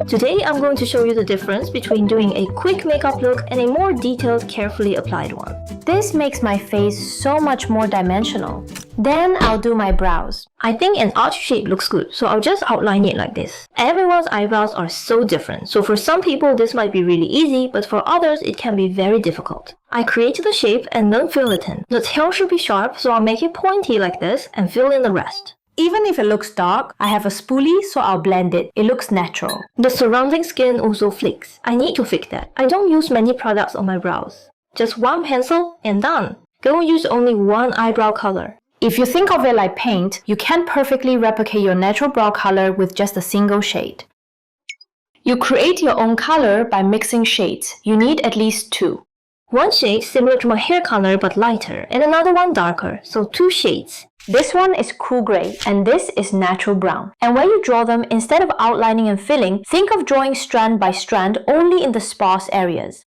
Today I'm going to show you the difference between doing a quick makeup look and a more detailed, carefully applied one. This makes my face so much more dimensional. Then I'll do my brows. I think an arch shape looks good, so I'll just outline it like this. Everyone's eyebrows are so different, so for some people this might be really easy, but for others it can be very difficult. I created the shape and then fill it in. The tail should be sharp, so I'll make it pointy like this and fill in the rest. Even if it looks dark, I have a spoolie, so I'll blend it. It looks natural. The surrounding skin also flakes. I need to fix that. I don't use many products on my brows. Just one pencil and done. Go and use only one eyebrow color. If you think of it like paint, you can't perfectly replicate your natural brow color with just a single shade. You create your own color by mixing shades. You need at least two. One shade similar to my hair color but lighter, and another one darker, so two shades. This one is cool gray, and this is natural brown. And when you draw them, instead of outlining and filling, think of drawing strand by strand only in the sparse areas.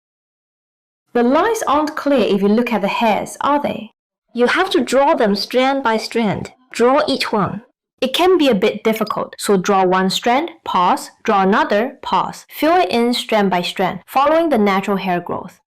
The lines aren't clear if you look at the hairs, are they? You have to draw them strand by strand. Draw each one. It can be a bit difficult, so draw one strand, pause, draw another, pause. Fill it in strand by strand, following the natural hair growth.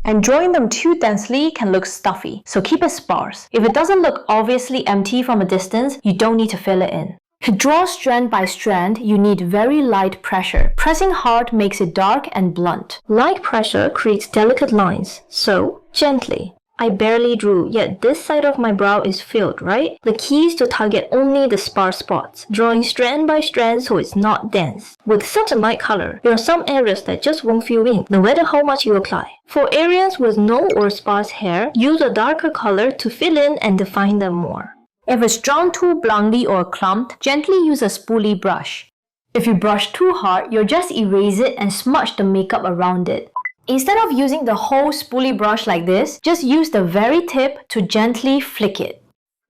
And drawing them too densely can look stuffy, so keep it sparse. If it doesn't look obviously empty from a distance, you don't need to fill it in. To draw strand by strand, you need very light pressure. Pressing hard makes it dark and blunt. Light pressure creates delicate lines, so gently. I barely drew, yet this side of my brow is filled, right? The key is to target only the sparse spots, drawing strand by strand so it's not dense. With such a light color, there are some areas that just won't fill in, no matter how much you apply. For areas with no or sparse hair, use a darker color to fill in and define them more. If it's drawn too bluntly or clumped, gently use a spoolie brush. If you brush too hard, you'll just erase it and smudge the makeup around it. Instead of using the whole spoolie brush like this, just use the very tip to gently flick it.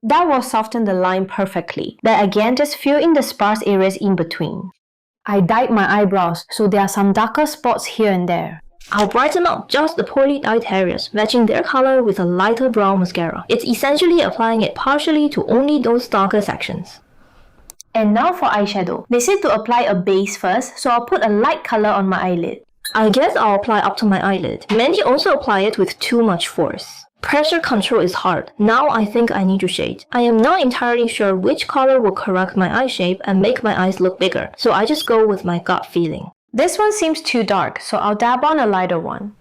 That will soften the line perfectly. Then again, just fill in the sparse areas in between. I dyed my eyebrows, so there are some darker spots here and there. I'll brighten up just the poorly dyed areas, matching their color with a lighter brown mascara. It's essentially applying it partially to only those darker sections. And now for eyeshadow. They said to apply a base first, so I'll put a light color on my eyelid. I guess I'll apply up to my eyelid. Many also apply it with too much force. Pressure control is hard. Now I think I need to shade. I am not entirely sure which color will correct my eye shape and make my eyes look bigger, so I just go with my gut feeling. This one seems too dark, so I'll dab on a lighter one.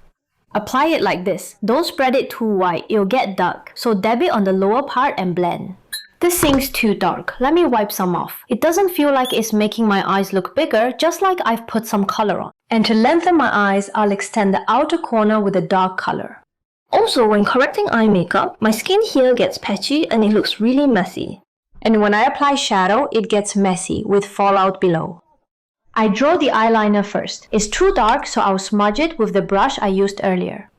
Apply it like this. Don't spread it too wide, it'll get dark, so dab it on the lower part and blend. This seems too dark. Let me wipe some off. It doesn't feel like it's making my eyes look bigger, just like I've put some color on. And to lengthen my eyes, I'll extend the outer corner with a dark color. Also, when correcting eye makeup, my skin here gets patchy and it looks really messy. And when I apply shadow, it gets messy with fallout below. I draw the eyeliner first. It's too dark, so I'll smudge it with the brush I used earlier.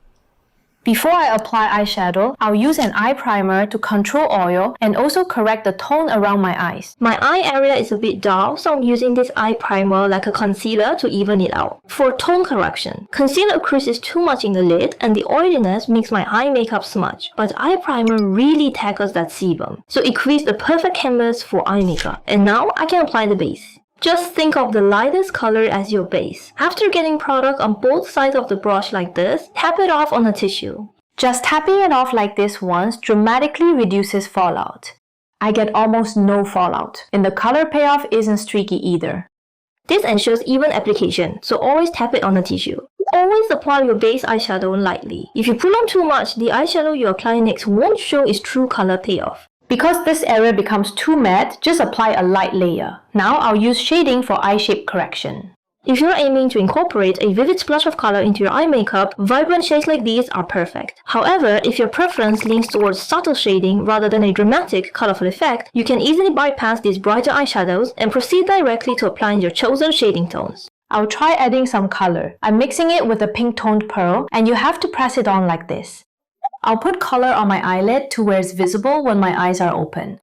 Before I apply eyeshadow, I'll use an eye primer to control oil and also correct the tone around my eyes. My eye area is a bit dull, so I'm using this eye primer like a concealer to even it out. For tone correction, concealer creases too much in the lid and the oiliness makes my eye makeup smudge, but eye primer really tackles that sebum, so it creates the perfect canvas for eye makeup. And now I can apply the base. Just think of the lightest color as your base. After getting product on both sides of the brush like this, tap it off on a tissue. Just tapping it off like this once dramatically reduces fallout. I get almost no fallout, and the color payoff isn't streaky either. This ensures even application, so always tap it on a tissue. Always apply your base eyeshadow lightly. If you put on too much, the eyeshadow you apply next won't show its true color payoff. Because this area becomes too matte, just apply a light layer. Now I'll use shading for eye shape correction. If you're aiming to incorporate a vivid splash of color into your eye makeup, vibrant shades like these are perfect. However, if your preference leans towards subtle shading rather than a dramatic, colorful effect, you can easily bypass these brighter eyeshadows and proceed directly to applying your chosen shading tones. I'll try adding some color. I'm mixing it with a pink toned pearl, and you have to press it on like this. I'll put color on my eyelid to where it's visible when my eyes are open.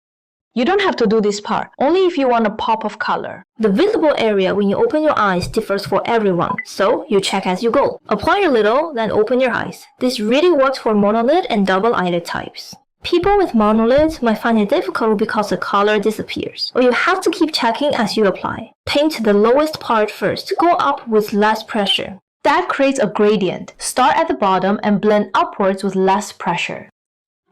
You don't have to do this part, only if you want a pop of color. The visible area when you open your eyes differs for everyone, so you check as you go. Apply a little, then open your eyes. This really works for monolid and double eyelid types. People with monolids might find it difficult because the color disappears, or you have to keep checking as you apply. Paint the lowest part first, go up with less pressure. That creates a gradient. Start at the bottom and blend upwards with less pressure.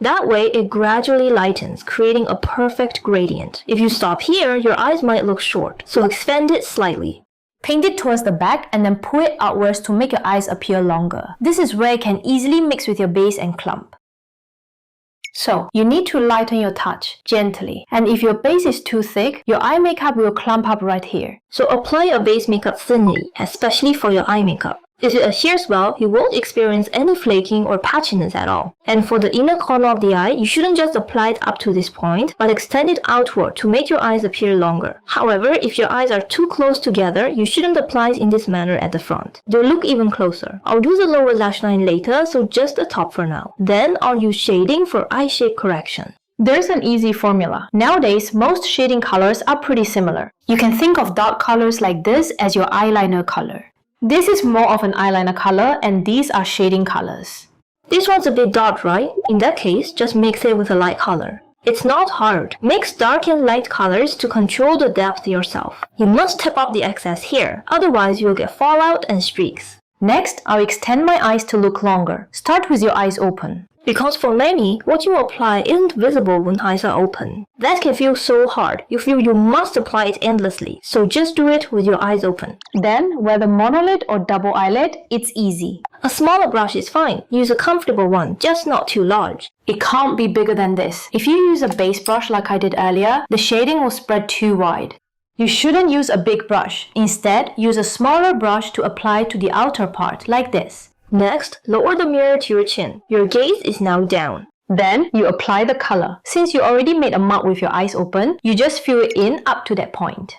That way, it gradually lightens, creating a perfect gradient. If you stop here, your eyes might look short, so expand it slightly. Paint it towards the back and then pull it outwards to make your eyes appear longer. This is where it can easily mix with your base and clump. So, you need to lighten your touch, gently. And if your base is too thick, your eye makeup will clump up right here. So apply your base makeup thinly, especially for your eye makeup. If it adheres well, you won't experience any flaking or patchiness at all. And for the inner corner of the eye, you shouldn't just apply it up to this point, but extend it outward to make your eyes appear longer. However, if your eyes are too close together, you shouldn't apply it in this manner at the front. They'll look even closer. I'll do the lower lash line later, so just the top for now. Then I'll use shading for eye shape correction. There's an easy formula. Nowadays, most shading colors are pretty similar. You can think of dark colors like this as your eyeliner color. This is more of an eyeliner color and these are shading colors. This one's a bit dark, right? In that case, just mix it with a light color. It's not hard. Mix dark and light colors to control the depth yourself. You must tap up the excess here, otherwise you'll get fallout and streaks. Next, I'll extend my eyes to look longer. Start with your eyes open. Because for many, what you apply isn't visible when eyes are open. That can feel so hard. You feel you must apply it endlessly, so just do it with your eyes open. Then, whether monolid or double eyelid, it's easy. A smaller brush is fine. Use a comfortable one, just not too large. It can't be bigger than this. If you use a base brush like I did earlier, the shading will spread too wide. You shouldn't use a big brush. Instead, use a smaller brush to apply to the outer part, like this. Next, lower the mirror to your chin. Your gaze is now down. Then, you apply the color. Since you already made a mark with your eyes open, you just fill it in up to that point.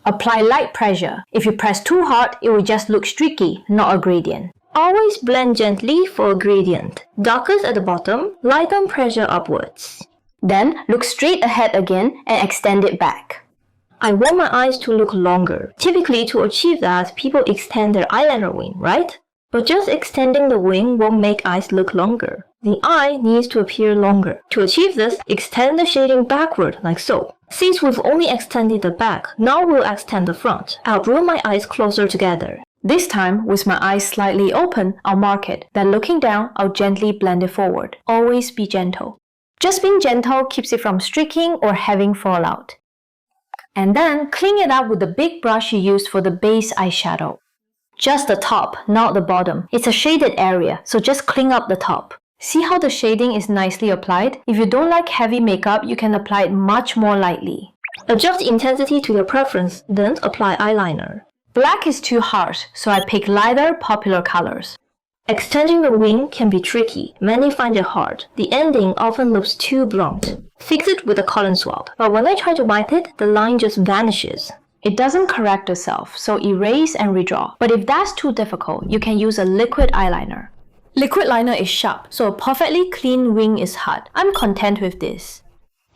Apply light pressure. If you press too hard, it will just look streaky, not a gradient. Always blend gently for a gradient. Darkest at the bottom, lighten pressure upwards. Then, look straight ahead again and extend it back. I want my eyes to look longer. Typically, to achieve that, people extend their eyeliner wing, right? But just extending the wing won't make eyes look longer. The eye needs to appear longer. To achieve this, extend the shading backward like so. Since we've only extended the back, now we'll extend the front. I'll draw my eyes closer together. This time, with my eyes slightly open, I'll mark it. Then looking down, I'll gently blend it forward. Always be gentle. Just being gentle keeps it from streaking or having fallout. And then, clean it up with the big brush you used for the base eyeshadow. Just the top, not the bottom. It's a shaded area, so just clean up the top. See how the shading is nicely applied? If you don't like heavy makeup, you can apply it much more lightly. Adjust intensity to your preference, then apply eyeliner. Black is too harsh, so I pick lighter, popular colors. Extending the wing can be tricky. Many find it hard. The ending often looks too blunt. Fix it with a cotton swab. But when I try to wipe it, the line just vanishes. It doesn't correct itself, so erase and redraw. But if that's too difficult, you can use a liquid eyeliner. Liquid liner is sharp, so a perfectly clean wing is hard. I'm content with this.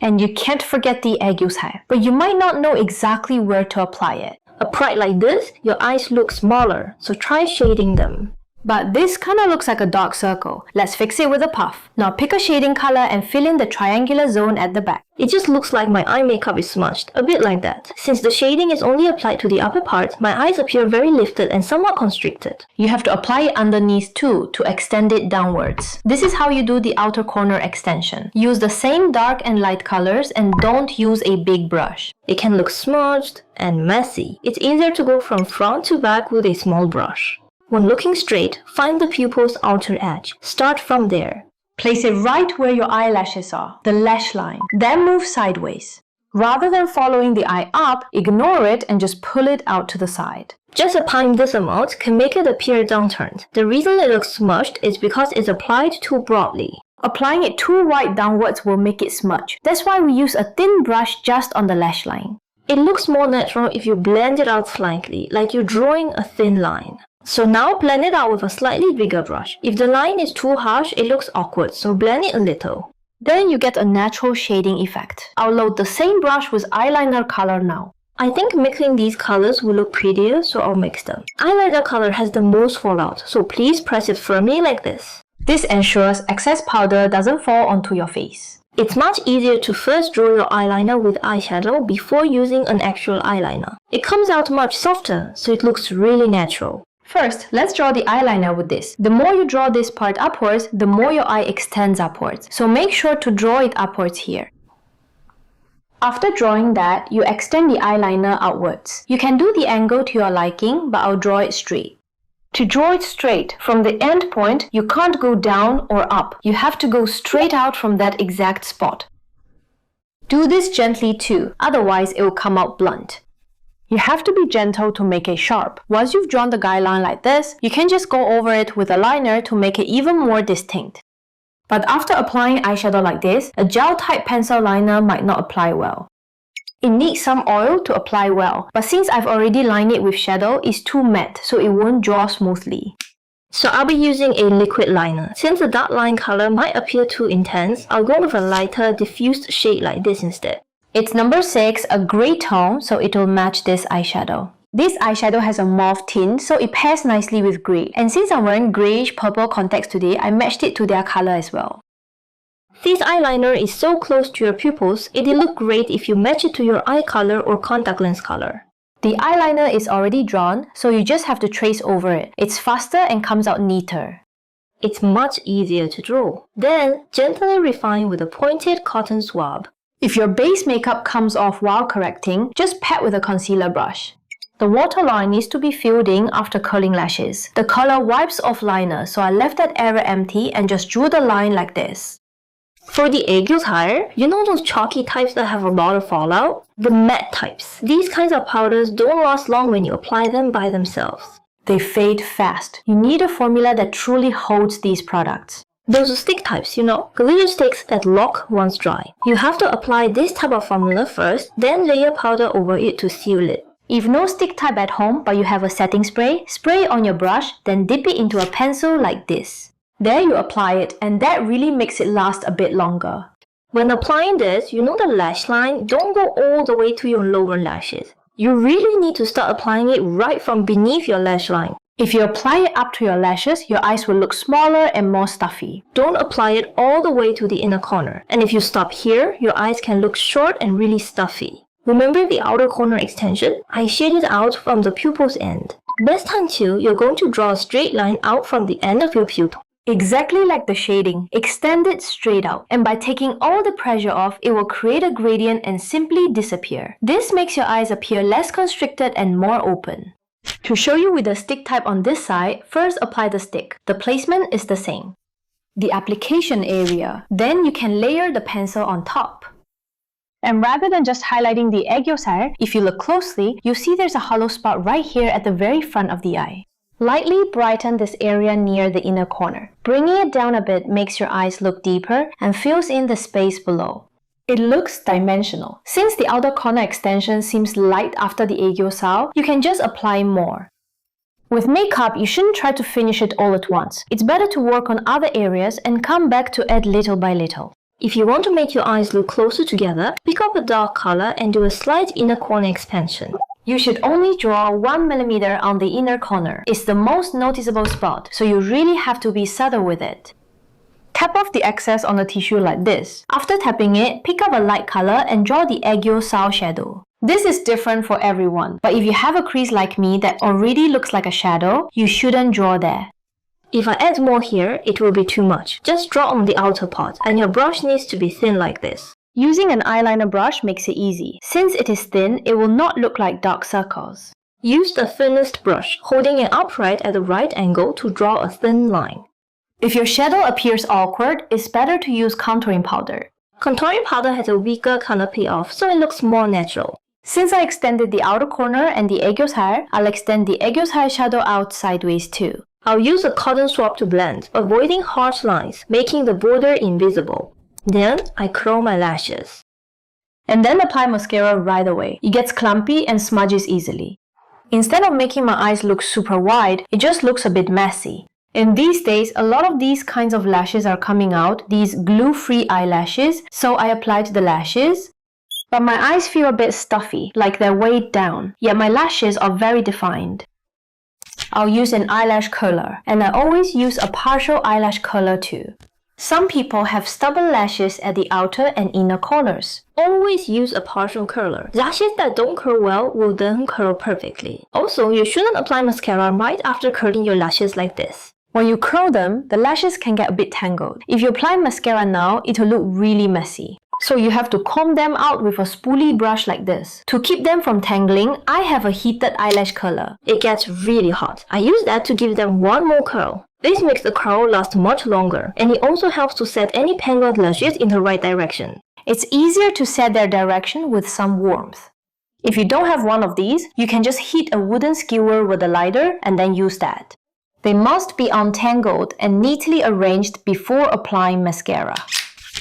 And you can't forget the 애교살, but you might not know exactly where to apply it. Applied like this, your eyes look smaller, so try shading them. But this kinda looks like a dark circle. Let's fix it with a puff. Now pick a shading color and fill in the triangular zone at the back. It just looks like my eye makeup is smudged, a bit like that. Since the shading is only applied to the upper part, my eyes appear very lifted and somewhat constricted. You have to apply it underneath too to extend it downwards. This is how you do the outer corner extension. Use the same dark and light colors and don't use a big brush. It can look smudged and messy. It's easier to go from front to back with a small brush. When looking straight, find the pupil's outer edge. Start from there. Place it right where your eyelashes are, the lash line. Then move sideways. Rather than following the eye up, ignore it and just pull it out to the side. Just applying this amount can make it appear downturned. The reason it looks smudged is because it's applied too broadly. Applying it too wide downwards will make it smudge. That's why we use a thin brush just on the lash line. It looks more natural if you blend it out slightly, like you're drawing a thin line. So now blend it out with a slightly bigger brush. If the line is too harsh, it looks awkward, so blend it a little. Then you get a natural shading effect. I'll load the same brush with eyeliner color now. I think mixing these colors will look prettier, so I'll mix them. Eyeliner color has the most fallout, so please press it firmly like this. This ensures excess powder doesn't fall onto your face. It's much easier to first draw your eyeliner with eyeshadow before using an actual eyeliner. It comes out much softer, so it looks really natural. First, let's draw the eyeliner with this. The more you draw this part upwards, the more your eye extends upwards. So make sure to draw it upwards here. After drawing that, you extend the eyeliner outwards. You can do the angle to your liking, but I'll draw it straight. To draw it straight, from the end point, you can't go down or up. You have to go straight out from that exact spot. Do this gently too, otherwise it will come out blunt. You have to be gentle to make it sharp. Once you've drawn the guideline like this, you can just go over it with a liner to make it even more distinct. But after applying eyeshadow like this, a gel-type pencil liner might not apply well. It needs some oil to apply well, but since I've already lined it with shadow, it's too matte, so it won't draw smoothly. So I'll be using a liquid liner. Since the dark line color might appear too intense, I'll go with a lighter, diffused shade like this instead. It's number 6, a grey tone, so it will match this eyeshadow. This eyeshadow has a mauve tint, so it pairs nicely with grey. And since I'm wearing greyish purple contacts today, I matched it to their colour as well. This eyeliner is so close to your pupils, it'll look great if you match it to your eye color or contact lens color. The eyeliner is already drawn, so you just have to trace over it. It's faster and comes out neater. It's much easier to draw. Then, gently refine with a pointed cotton swab. If your base makeup comes off while correcting, just pat with a concealer brush. The waterline needs to be filled in after curling lashes. The color wipes off liner, so I left that area empty and just drew the line like this. For the aiguilles higher, you know those chalky types that have a lot of fallout? The matte types. These kinds of powders don't last long when you apply them by themselves. They fade fast. You need a formula that truly holds these products. Those are stick types, you know, glitter sticks that lock once dry. You have to apply this type of formula first, then layer powder over it to seal it. If no stick type at home but you have a setting spray, spray it on your brush, then dip it into a pencil like this. There you apply it, and that really makes it last a bit longer. When applying this, you know the lash line, don't go all the way to your lower lashes. You really need to start applying it right from beneath your lash line. If you apply it up to your lashes, your eyes will look smaller and more stuffy. Don't apply it all the way to the inner corner. And if you stop here, your eyes can look short and really stuffy. Remember the outer corner extension? I shaded out from the pupil's end. Best time too, you're going to draw a straight line out from the end of your pupil. Exactly like the shading, extend it straight out. And by taking all the pressure off, it will create a gradient and simply disappear. This makes your eyes appear less constricted and more open. To show you with the stick type on this side, first apply the stick. The placement is the same. The application area. Then you can layer the pencil on top. And rather than just highlighting the aiguille hair, if you look closely, you see there's a hollow spot right here at the very front of the eye. Lightly brighten this area near the inner corner. Bringing it down a bit makes your eyes look deeper and fills in the space below. It looks dimensional. Since the outer corner extension seems light after the aiguille sow, you can just apply more. With makeup, you shouldn't try to finish it all at once. It's better to work on other areas and come back to add little by little. If you want to make your eyes look closer together, pick up a dark color and do a slight inner corner expansion. You should only draw 1 mm on the inner corner. It's the most noticeable spot, so you really have to be subtle with it. Tap off the excess on the tissue like this. After tapping it, pick up a light color and draw the aiguille sow shadow. This is different for everyone, but if you have a crease like me that already looks like a shadow, you shouldn't draw there. If I add more here, it will be too much. Just draw on the outer part, and your brush needs to be thin like this. Using an eyeliner brush makes it easy. Since it is thin, it will not look like dark circles. Use the thinnest brush, holding it upright at the right angle to draw a thin line. If your shadow appears awkward, it's better to use contouring powder. Contouring powder has a weaker color payoff, so it looks more natural. Since I extended the outer corner and the aiguille hair, I'll extend the aiguille hair shadow out sideways too. I'll use a cotton swab to blend, avoiding harsh lines, making the border invisible. Then, I curl my lashes. And then apply mascara right away. It gets clumpy and smudges easily. Instead of making my eyes look super wide, it just looks a bit messy. In these days, a lot of these kinds of lashes are coming out, these glue-free eyelashes, so I applied the lashes. But my eyes feel a bit stuffy, like they're weighed down, yet my lashes are very defined. I'll use an eyelash curler, and I always use a partial eyelash curler too. Some people have stubborn lashes at the outer and inner corners. Always use a partial curler. Lashes that don't curl well will then curl perfectly. Also, you shouldn't apply mascara right after curling your lashes like this. When you curl them, the lashes can get a bit tangled. If you apply mascara now, it'll look really messy. So you have to comb them out with a spoolie brush like this. To keep them from tangling, I have a heated eyelash curler. It gets really hot. I use that to give them one more curl. This makes the curl last much longer, and it also helps to set any tangled lashes in the right direction. It's easier to set their direction with some warmth. If you don't have one of these, you can just heat a wooden skewer with a lighter and then use that. They must be untangled and neatly arranged before applying mascara.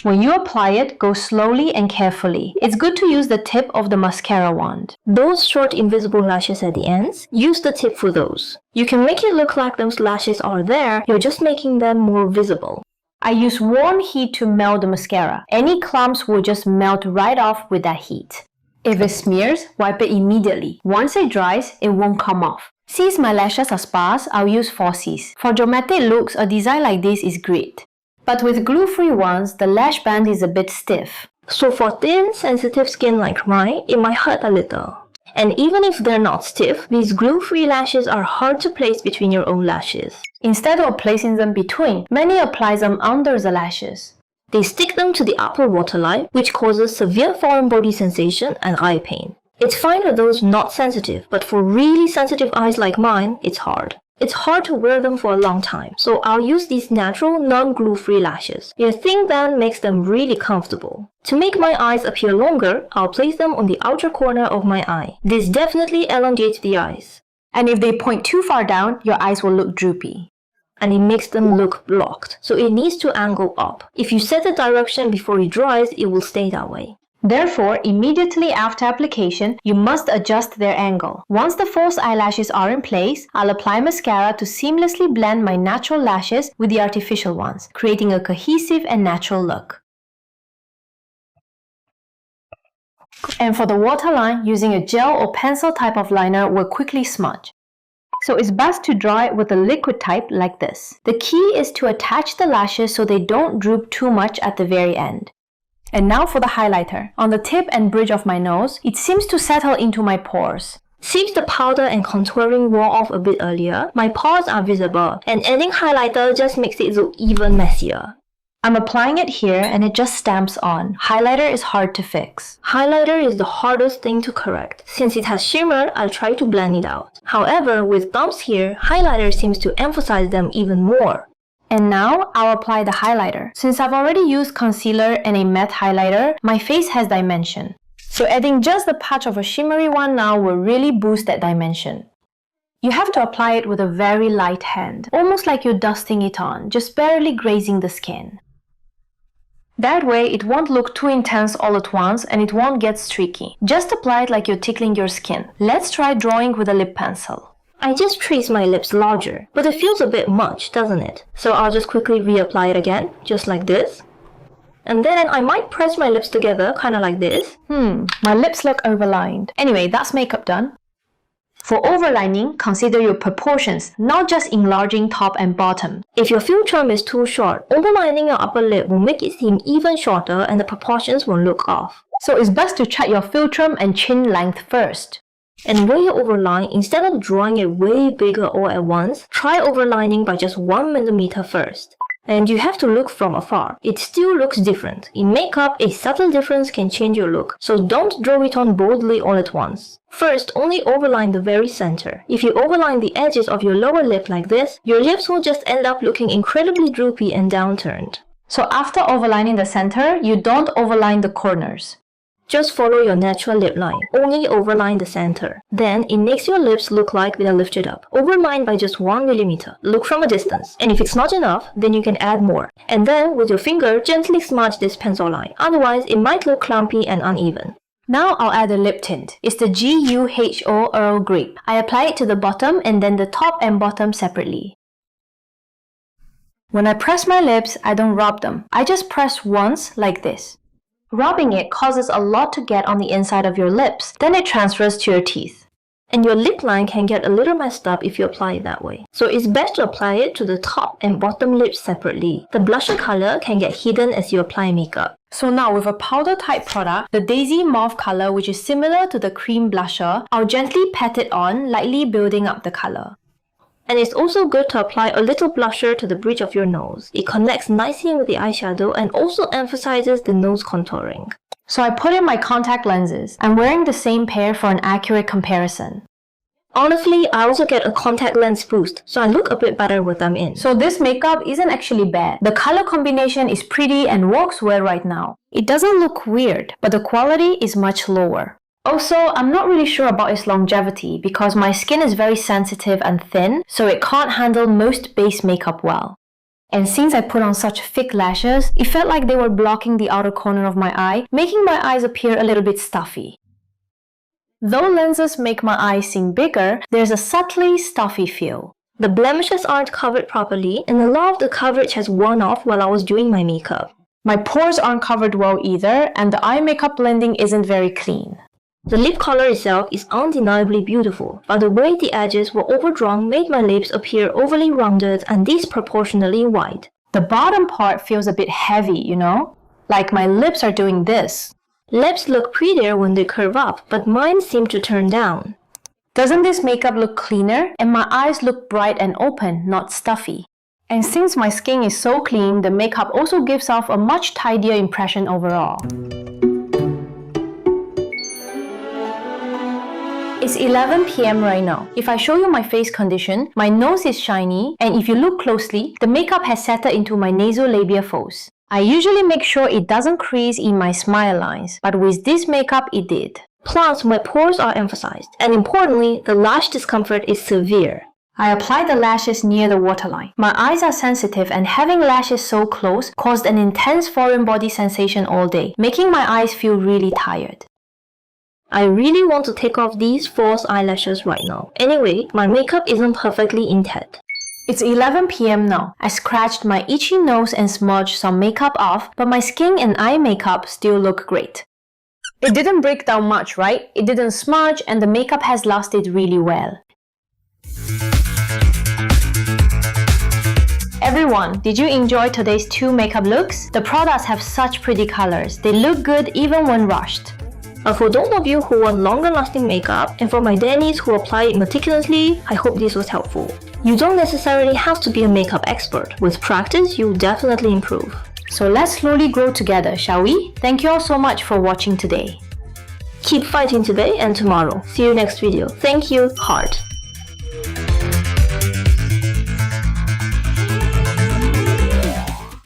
When you apply it, go slowly and carefully. It's good to use the tip of the mascara wand. Those short invisible lashes at the ends, use the tip for those. You can make it look like those lashes are there, you're just making them more visible. I use warm heat to melt the mascara. Any clumps will just melt right off with that heat. If it smears, wipe it immediately. Once it dries, it won't come off. Since my lashes are sparse, I'll use falsies. For dramatic looks, a design like this is great. But with glue-free ones, the lash band is a bit stiff. So for thin, sensitive skin like mine, it might hurt a little. And even if they're not stiff, these glue-free lashes are hard to place between your own lashes. Instead of placing them between, many apply them under the lashes. They stick them to the upper waterline, which causes severe foreign body sensation and eye pain. It's fine for those not sensitive, but for really sensitive eyes like mine, it's hard. It's hard to wear them for a long time, so I'll use these natural, non-glue-free lashes. Their thin band makes them really comfortable. To make my eyes appear longer, I'll place them on the outer corner of my eye. This definitely elongates the eyes. And if they point too far down, your eyes will look droopy. And it makes them look blocked, so it needs to angle up. If you set the direction before it dries, it will stay that way. Therefore, immediately after application, you must adjust their angle. Once the false eyelashes are in place, I'll apply mascara to seamlessly blend my natural lashes with the artificial ones, creating a cohesive and natural look. And for the waterline, using a gel or pencil type of liner will quickly smudge. So it's best to draw it with a liquid type like this. The key is to attach the lashes so they don't droop too much at the very end. And now for the highlighter. On the tip and bridge of my nose, it seems to settle into my pores. Since the powder and contouring wore off a bit earlier, my pores are visible, and adding highlighter just makes it look even messier. I'm applying it here and it just stamps on. Highlighter is hard to fix. Highlighter is the hardest thing to correct. Since it has shimmer, I'll try to blend it out. However, with bumps here, highlighter seems to emphasize them even more. And now, I'll apply the highlighter. Since I've already used concealer and a matte highlighter, my face has dimension. So adding just the patch of a shimmery one now will really boost that dimension. You have to apply it with a very light hand, almost like you're dusting it on, just barely grazing the skin. That way, it won't look too intense all at once and it won't get streaky. Just apply it like you're tickling your skin. Let's try drawing with a lip pencil. I just traced my lips larger, but it feels a bit much, doesn't it? So I'll just quickly reapply it again, just like this. And then I might press my lips together, kinda like this. My lips look overlined. Anyway, that's makeup done. For overlining, consider your proportions, not just enlarging top and bottom. If your philtrum is too short, overlining your upper lip will make it seem even shorter and the proportions will look off. So it's best to check your philtrum and chin length first. And when you overline, instead of drawing it way bigger all at once, try overlining by just 1 millimeter first. And you have to look from afar. It still looks different. In makeup, a subtle difference can change your look, so don't draw it on boldly all at once. First, only overline the very center. If you overline the edges of your lower lip like this, your lips will just end up looking incredibly droopy and downturned. So after overlining the center, you don't overline the corners. Just follow your natural lip line. Only overline the center. Then, it makes your lips look like they're lifted up. Overline by just 1 millimeter. Look from a distance. And if it's not enough, then you can add more. And then, with your finger, gently smudge this pencil line. Otherwise, it might look clumpy and uneven. Now I'll add a lip tint. It's the GUHO Earl Grape. I apply it to the bottom and then the top and bottom separately. When I press my lips, I don't rub them. I just press once like this. Rubbing it causes a lot to get on the inside of your lips, then it transfers to your teeth. And your lip line can get a little messed up if you apply it that way. So it's best to apply it to the top and bottom lips separately. The blusher color can get hidden as you apply makeup. So now with a powder type product, the Daisy Mauve color, which is similar to the cream blusher, I'll gently pat it on, lightly building up the color. And it's also good to apply a little blusher to the bridge of your nose. It connects nicely with the eyeshadow and also emphasizes the nose contouring. So I put in my contact lenses. I'm wearing the same pair for an accurate comparison. Honestly, I also get a contact lens boost, so I look a bit better with them in. So this makeup isn't actually bad. The color combination is pretty and works well right now. It doesn't look weird, but the quality is much lower. Also, I'm not really sure about its longevity because my skin is very sensitive and thin, so it can't handle most base makeup well. And since I put on such thick lashes, it felt like they were blocking the outer corner of my eye, making my eyes appear a little bit stuffy. Though lenses make my eyes seem bigger, there's a subtly stuffy feel. The blemishes aren't covered properly, and a lot of the coverage has worn off while I was doing my makeup. My pores aren't covered well either, and the eye makeup blending isn't very clean. The lip color itself is undeniably beautiful, but the way the edges were overdrawn made my lips appear overly rounded and disproportionately wide. The bottom part feels a bit heavy, you know? Like my lips are doing this. Lips look prettier when they curve up, but mine seem to turn down. Doesn't this makeup look cleaner? And my eyes look bright and open, not stuffy. And since my skin is so clean, the makeup also gives off a much tidier impression overall. It's 11 PM right now. If I show you my face condition, my nose is shiny, and if you look closely, the makeup has settled into my nasolabial folds. I usually make sure it doesn't crease in my smile lines, but with this makeup it did. Plus, my pores are emphasized, and importantly, the lash discomfort is severe. I applied the lashes near the waterline. My eyes are sensitive, and having lashes so close caused an intense foreign body sensation all day, making my eyes feel really tired. I really want to take off these false eyelashes right now. Anyway, my makeup isn't perfectly intact. It's 11 PM now. I scratched my itchy nose and smudged some makeup off, but my skin and eye makeup still look great. It didn't break down much, right? It didn't smudge, and the makeup has lasted really well. Everyone, did you enjoy today's 2 makeup looks? The products have such pretty colors. They look good even when rushed. For those of you who want longer lasting makeup, and for my Dannies who apply it meticulously, I hope this was helpful. You don't necessarily have to be a makeup expert. With practice, you'll definitely improve. So let's slowly grow together, shall we? Thank you all so much for watching today. Keep fighting today and tomorrow. See you next video. Thank you, heart.